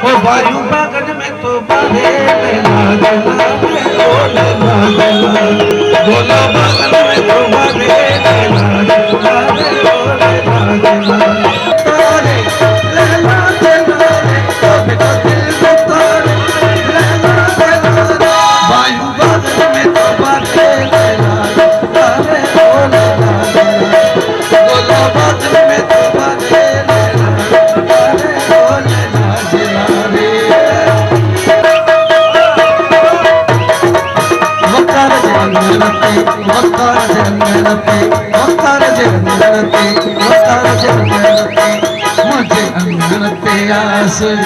ओ वायु बागन में तो बारे लागला बोले लागला गोला बागन में तो बारे लागला बोले लागला तारे लैला तेरे तो बिना दिल को तारे लैला तेरे वायु बागन में तो बारे लागला बोले लागला गोला बागन में तो बारे मुझे अंगन पे आसना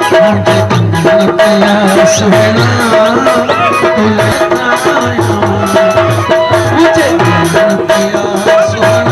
मुझे अंगन पे आसना मुझे अंगन पे आसना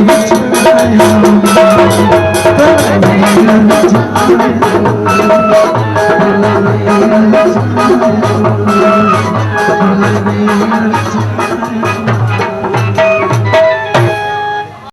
मुझे